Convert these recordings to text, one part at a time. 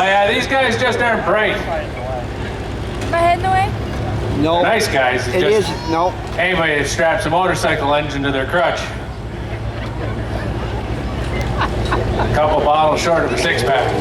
Oh yeah, these guys just aren't bright. Am I heading away? No. They're nice guys. It is. No. Anybody that straps a motorcycle engine to their crutch. A couple bottles short of a six-pack.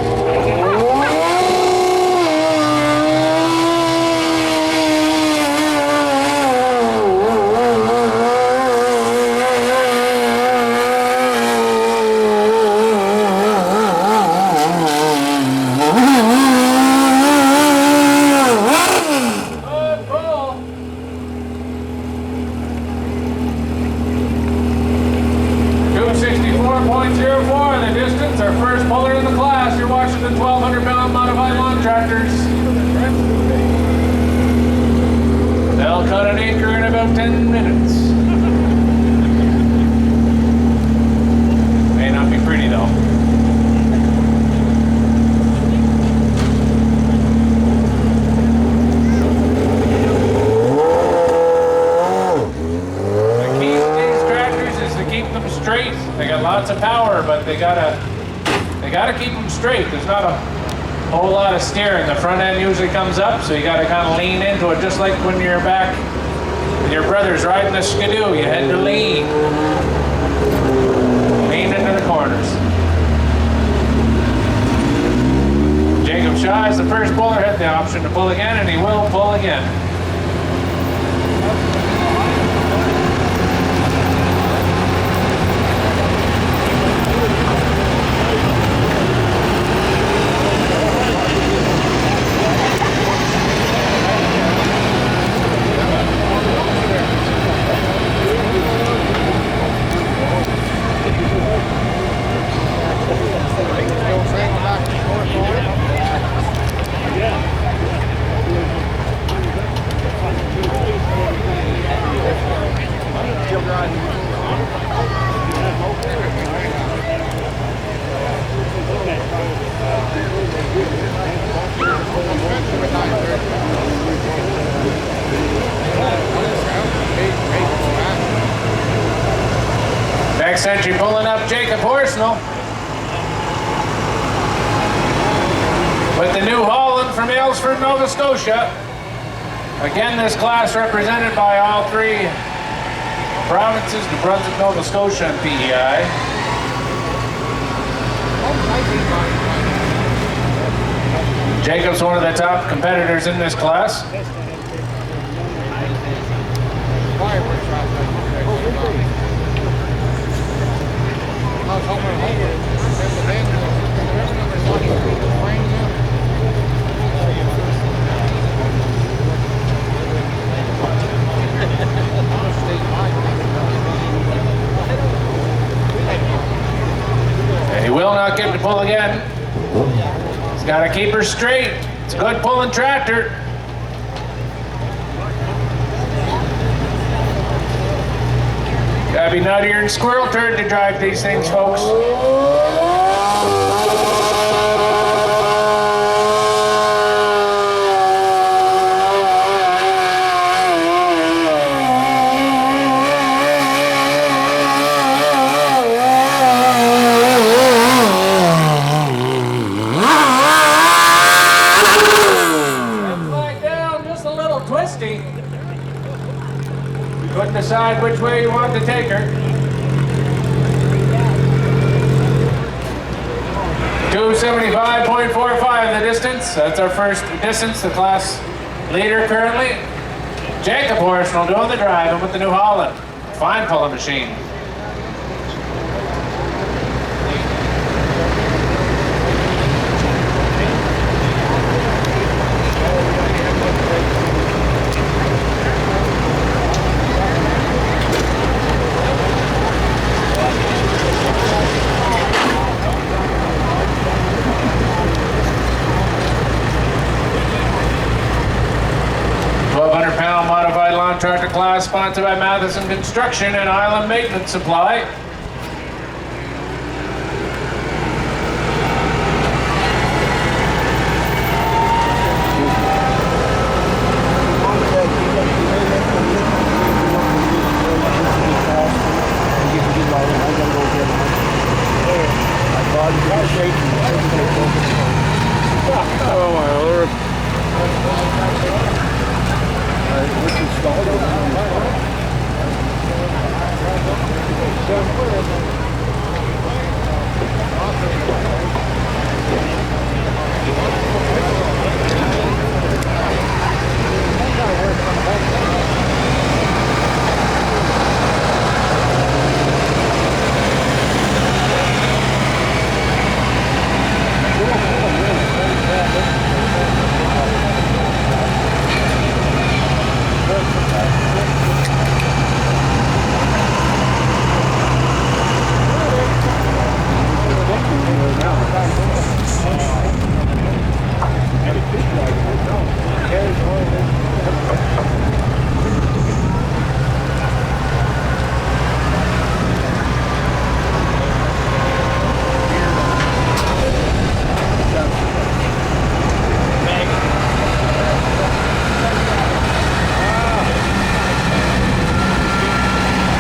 The distance, our first puller in the class. You're watching the 1,200-pound modified lawn tractors. They'll cut an acre in about 10 minutes. May not be pretty though. The key to these tractors is to keep them straight. They got lots of power, but they gotta keep them straight. There's not a whole lot of steering. The front end usually comes up, so you gotta kind of lean into it, just like when you're back with your brother's riding a skidoo. You had to lean into the corners. Jacob Shaw is the first puller. Had the option to pull again, and he will pull again. Next entry pulling up Jacob Horsnell with the New Holland from Aylesford, Nova Scotia. Again, this class represented by all three provinces, New Brunswick, Nova Scotia, and PEI. Jacob's one of the top competitors in this class. And he will not get to pull again. He's got to keep her straight. It's a good pulling tractor. Gotta be nuttier than squirrel turd to drive these things, folks. Couldn't decide which way you want to take her. 275.45 the distance. That's our first distance, the class leader currently. Jacob Horsnell doing the driving with the New Holland. Fine pulling machine. Modified lawn tractor class sponsored by Matheson Construction and Island Maintenance Supply. Oh my lord. Which is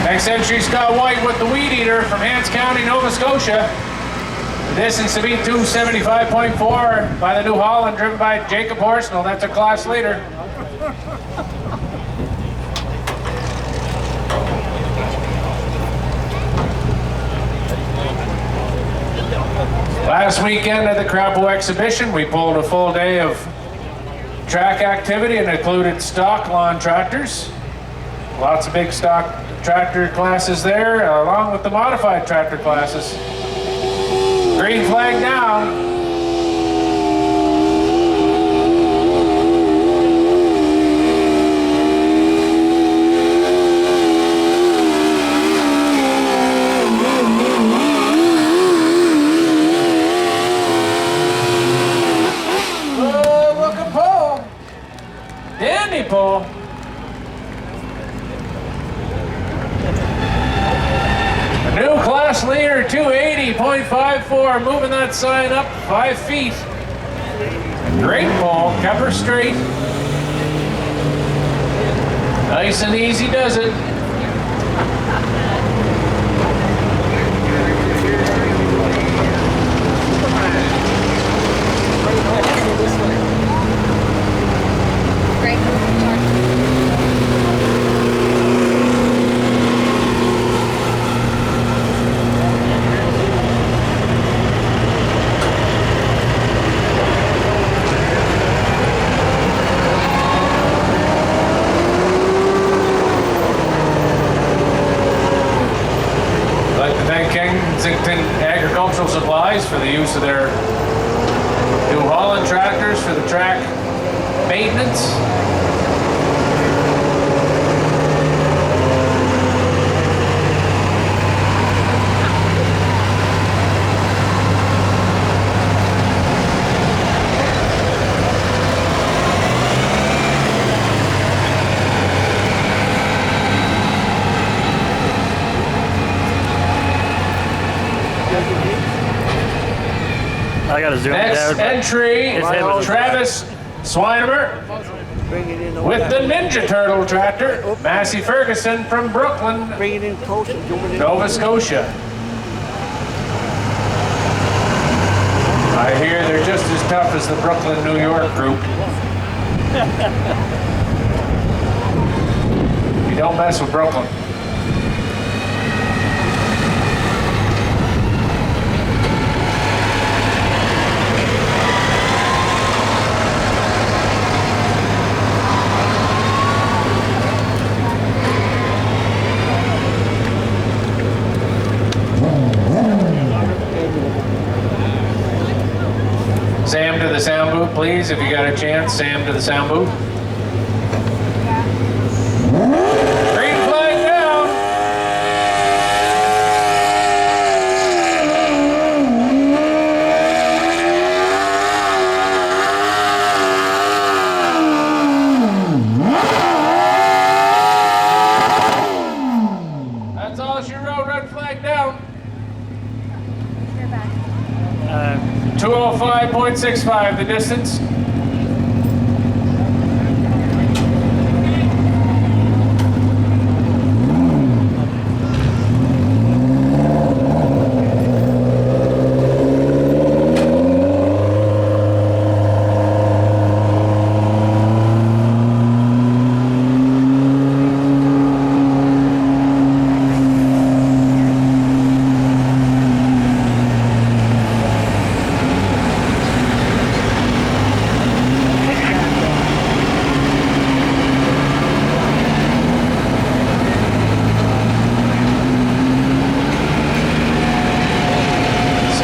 Next entry, Scott White with the Weed Eater from Hants County, Nova Scotia. The distance to beat 275.4 by the New Holland, driven by Jacob Horsnell. That's a class leader. Last weekend at the Crapud exhibition, we pulled a full day of track activity and included stock lawn tractors. Lots of big stock tractor classes there, along with the modified tractor classes. Green flag down. Oh, look at Paul. Dandy Paul. New class leader, 280.54, moving that sign up 5 feet. Great ball, kept her straight. Nice and easy does it. Agricultural Supplies for the use of their New Holland tractors for the track maintenance. I gotta zoom Next down. entry, Travis Swinemer with the Ninja Turtle tractor. Massey Ferguson from Brooklyn, Nova Scotia. I hear they're just as tough as the Brooklyn, New York group. You don't mess with Brooklyn. Sam to the sound booth, please, if you got a chance. Sam to the sound booth. Green flag down. That's all she wrote, red flag down. 205.65 the distance.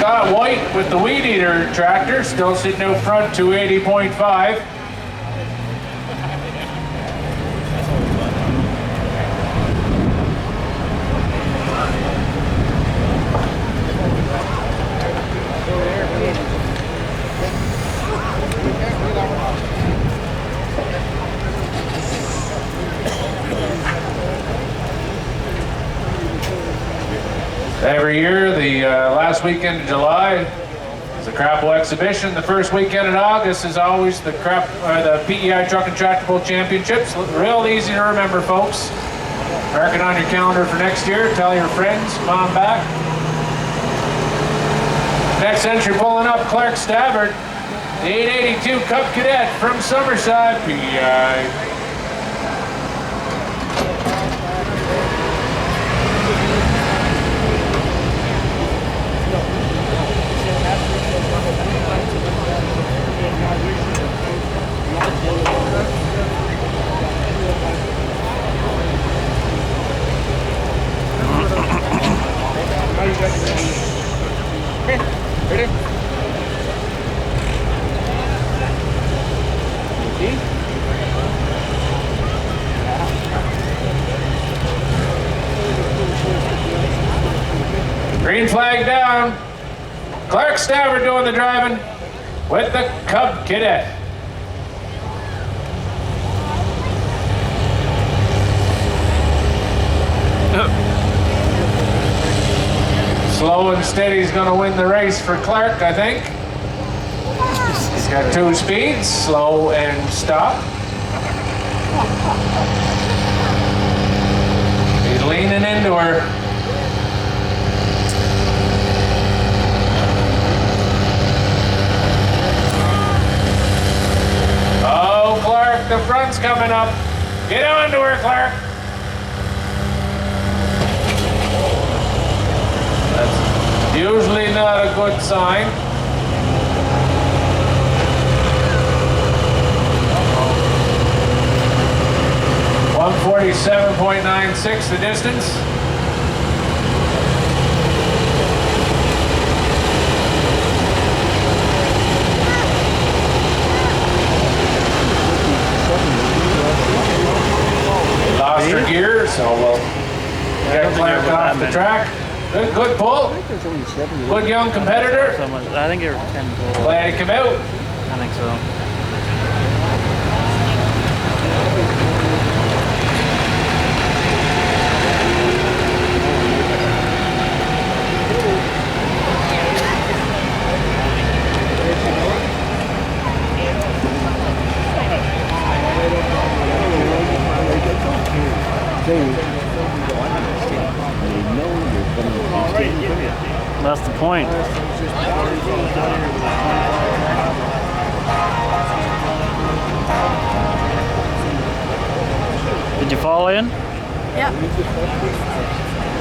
Scott White with the Weed Eater tractor, still sitting out front, 280.5. Every year, the last weekend of July is the Crapud exhibition. The first weekend in August is always the PEI Truck and Tractable Championships. Real easy to remember, folks. Mark it on your calendar for next year. Tell your friends, come on back. Next entry pulling up, Clark Stabbard, the 882 Cup Cadet from Summerside, PEI. Green flag down. Clark Stabbard doing the driving with the Cub Cadet. Slow and steady is going to win the race for Clark, I think. He's got 2 speeds, slow and stop. He's leaning into her. Oh, Clark, the front's coming up. Get on to her, Clark. That's usually not a good sign. .147.96 the distance. Lost her gear, so we'll get Clark off the track. Good pull. Good young competitor. I think you're 10 goals. Glad he came out. I think so. That's the point. Did you fall in? Yeah.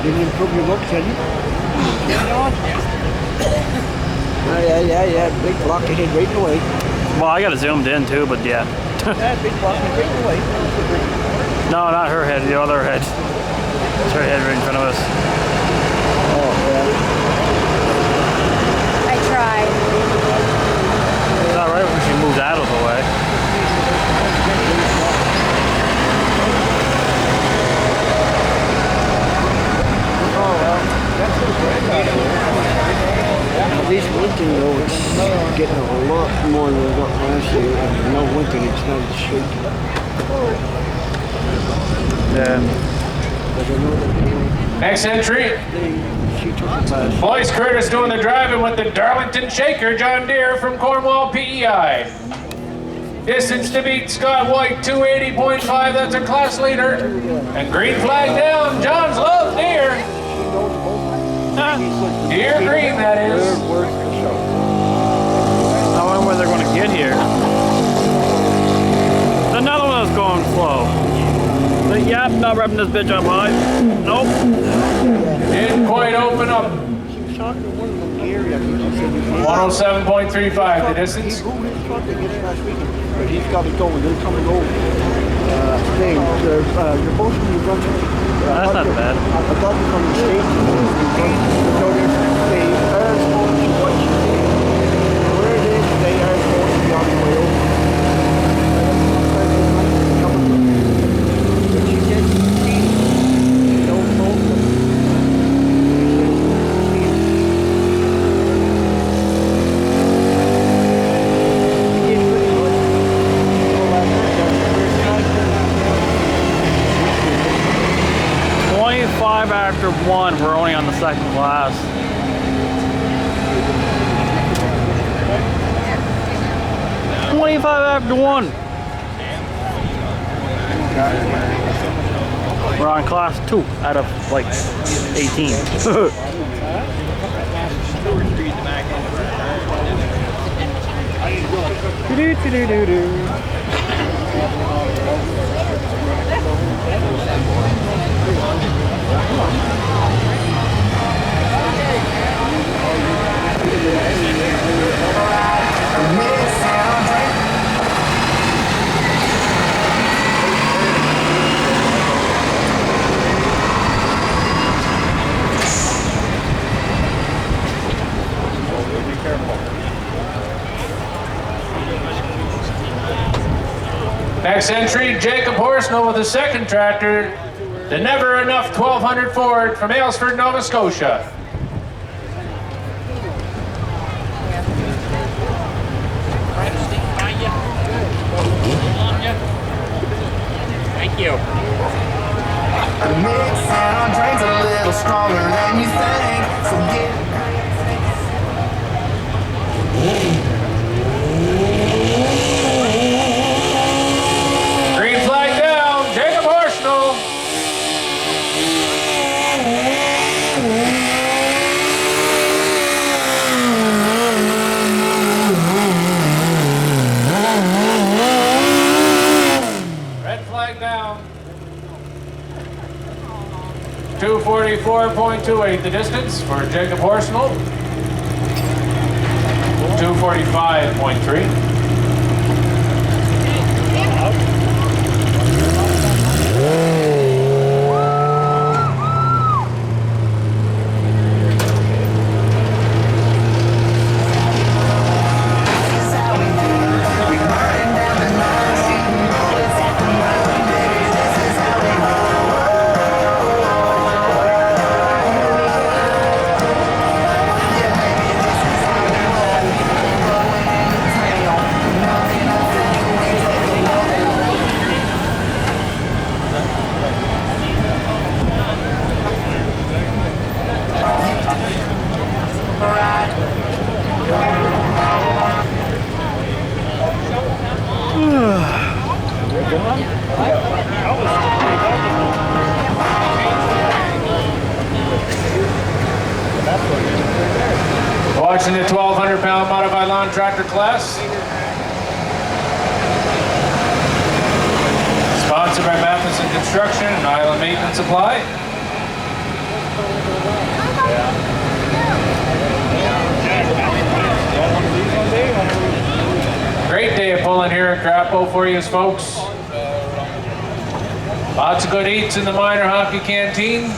Didn't improve your looks, did you? Yeah. Big block ahead right away. Well, I got it zoomed in too, but yeah. Yeah, big block ahead right away. No, not her head, the other head. It's her head right in front of us. Oh, yeah. I tried. It's alright when she moves out of the way. Oh, well, that's at least one thing though, it's getting a lot more than it got last year. And no one thing, it's not as shaky. Next entry. She took the last. Boyce Curtis doing the driving with the Darlington Shaker, John Deere from Cornwall, PEI. Distance to beat Scott White, 280.5, that's a class leader. And green flag down, John's love Deere. Deere green, that is. I wonder where they're going to get here. Another one that's going slow. Yep, not revving this bitch up high. Nope. Didn't quite open up. 107.35 the distance. But he's got it going. They're coming over. They're both from New Brunswick. That's not bad. I got them from the States. They are 1. We're only on the second class. $25 after 1. We're on class 2 out of like 18. Next entry, Jacob Horsnell with the second tractor, the Never Enough 1200 Ford from Aylesford, Nova Scotia. Thank you. The mix sound drains a little stronger than you think. So get Green flag down, Jacob Horsnell. Red flag down. 244.28 the distance for Jacob Horsnell. 245.3. Watching the 1,200-pound modified lawn tractor class. Sponsored by Matheson Construction and Island Maintenance Supply. Great day of pulling here at Crapo for you folks. Lots of good eats in the minor hockey canteen.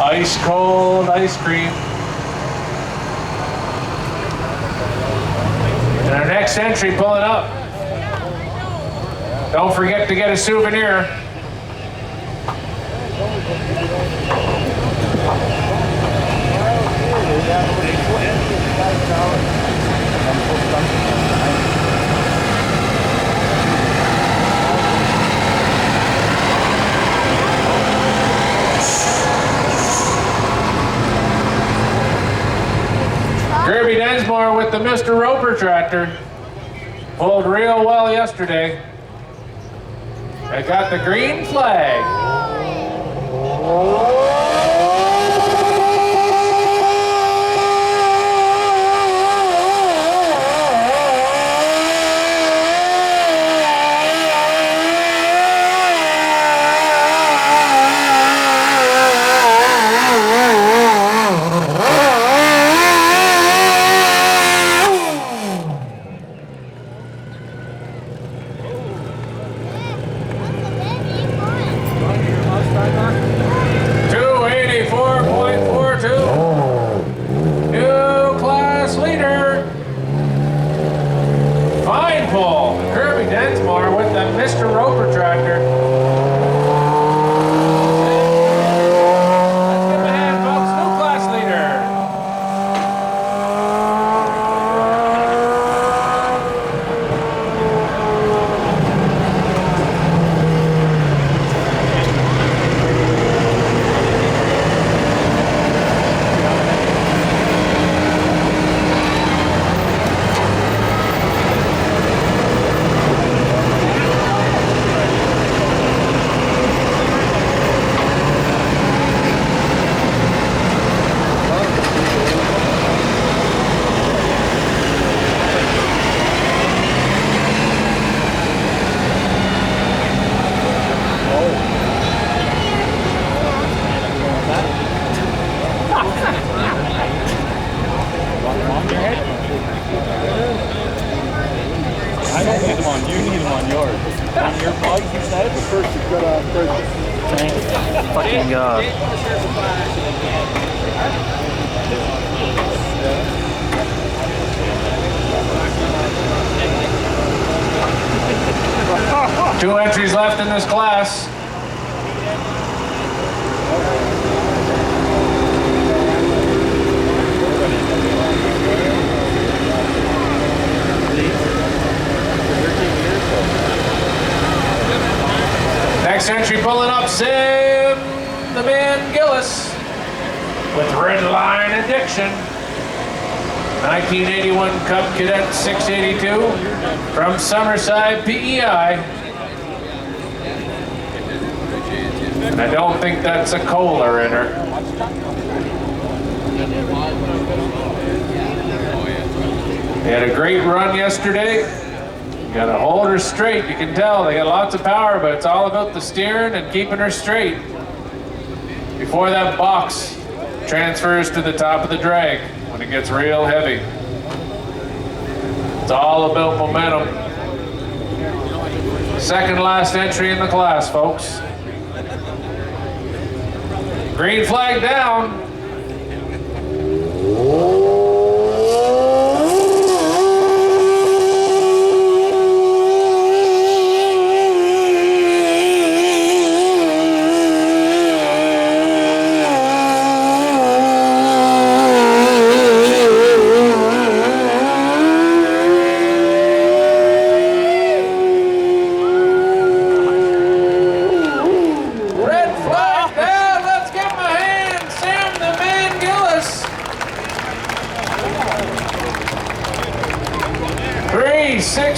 Ice cold ice cream. And our next entry pulling up. Don't forget to get a souvenir. Kirby Densmore with the Mr. Roper tractor. Pulled real well yesterday. I got the green flag. got a birthday. Thank fucking God. Two entries left in this class. Next entry pulling up, Sam the Man Gillis with Red Line Addiction. 1981 Cub Cadet 682 from Summerside, PEI. And I don't think that's a Kohler in her. They had a great run yesterday. You gotta hold her straight. You can tell they got lots of power, but it's all about the steering and keeping her straight before that box transfers to the top of the drag when it gets real heavy. It's all about momentum. Second last entry in the class, folks. Green flag down.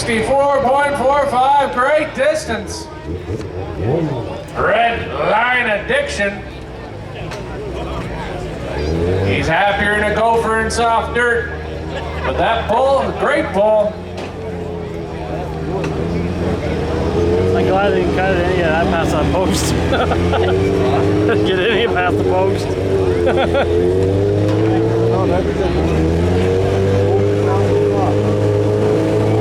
.45, great distance. Red Line Addiction. He's happier to gopher in soft dirt. But that pull, great pull. I'm glad I didn't cut any of that past that post. Get any past the post.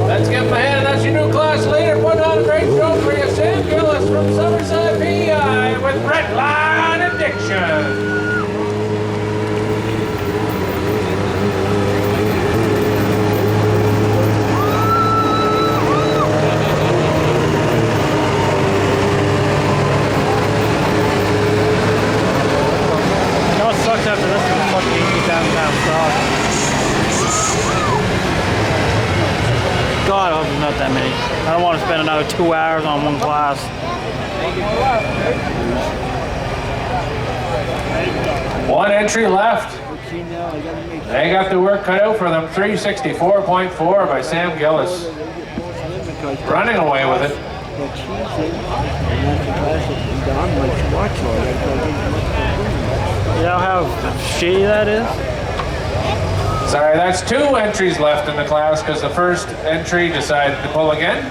Let's give him a hand. That's your new class leader. Put on a great show for you. Sam Gillis from Summerside, PEI with Red Line Addiction. You know what sucks after this is a fucking 80,000 stock. God, I hope there's not that many. I don't want to spend another 2 hours on one class. One entry left. They got the work cut out for them. 364.4 by Sam Gillis. Running away with it. You know how shitty that is? Sorry, that's 2 entries left in the class because the first entry decided to pull again.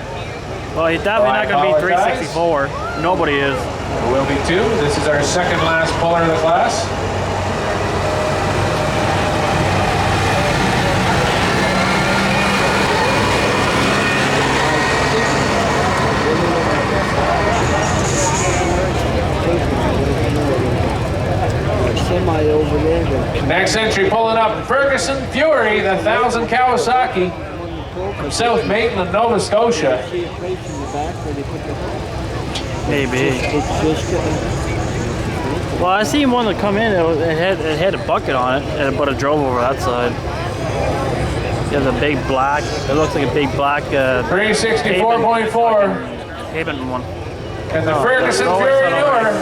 Well, he's definitely not going to be 364. Nobody is. There will be 2. This is our second last puller of the class. Over there. Next entry pulling up, Ferguson Fury, the 1000 Kawasaki from South Maitland, Nova Scotia. Maybe. Well, I seen one that come in. It had a bucket on it, but it drove over that side. It has a big black. It looks like a big black. 364.4. Pavement one. And the Ferguson Fury newer.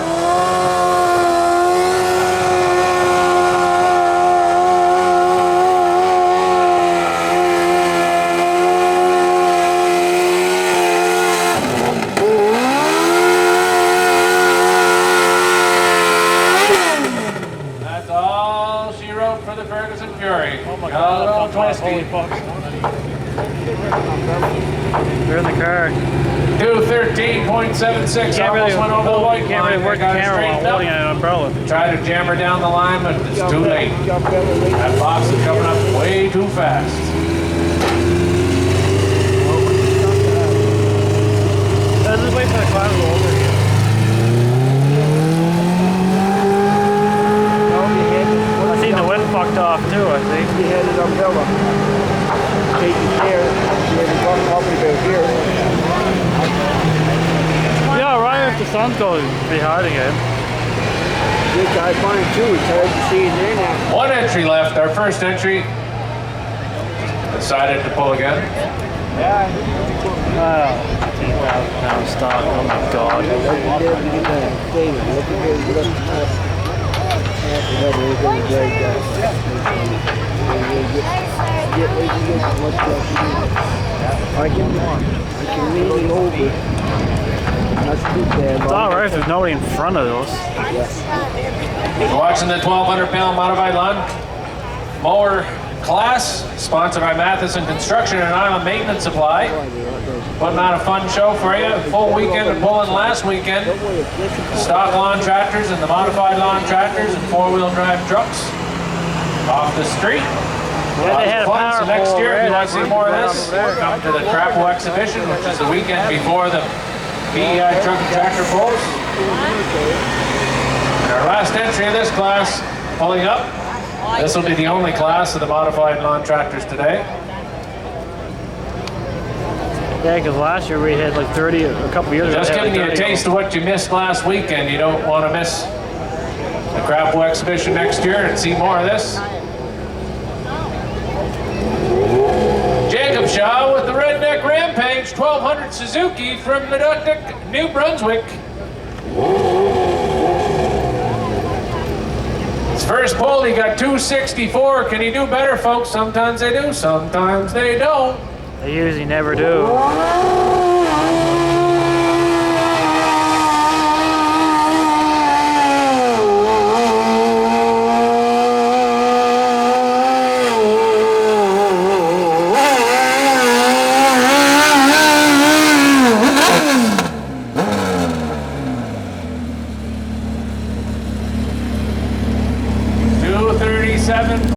Holy fuck. They're in the car. 213.76. Almost went over the white line. Can't really work the camera while holding an umbrella. Tried to jam her down the line, but it's too late. That box is coming up way too fast. Let's just wait for the cloud to go over here. had an umbrella. Take it there. She had a rough property back here. Yeah, right if the sun's going behind again. This guy fine too. It's hard to see in there now. One entry left, our first entry. Decided to pull again. Yeah. 15,000 pound stock. Oh my god. I can lean over. Not too bad. It's alright if there's nobody in front of us. You're watching the 1,200 pound modified lawn mower class, sponsored by Matheson Construction and Island Maintenance Supply. Putting on a fun show for you. Full weekend of pulling last weekend. Stock lawn tractors and the modified lawn tractors and four-wheel drive trucks off the street. Yeah, they had a So power next pole year, if there, you want to that see more of runs this, over there. come to the Trapo exhibition, which is the weekend before the BEI truck and tractor pulls. And our last entry of this class pulling up. This will be the only class of the modified lawn tractors today. Yeah, because last year we had like 30, a couple years ago. Just we had giving you like a 30 taste of what you missed last weekend. You don't want to miss the Crapo exhibition next year and see more of this. Jacob Shaw with the Redneck Rampage 1200 Suzuki from Meductic, New Brunswick. His first pull, he got 264. Can he do better, folks? Sometimes they do, sometimes they don't. They usually never do.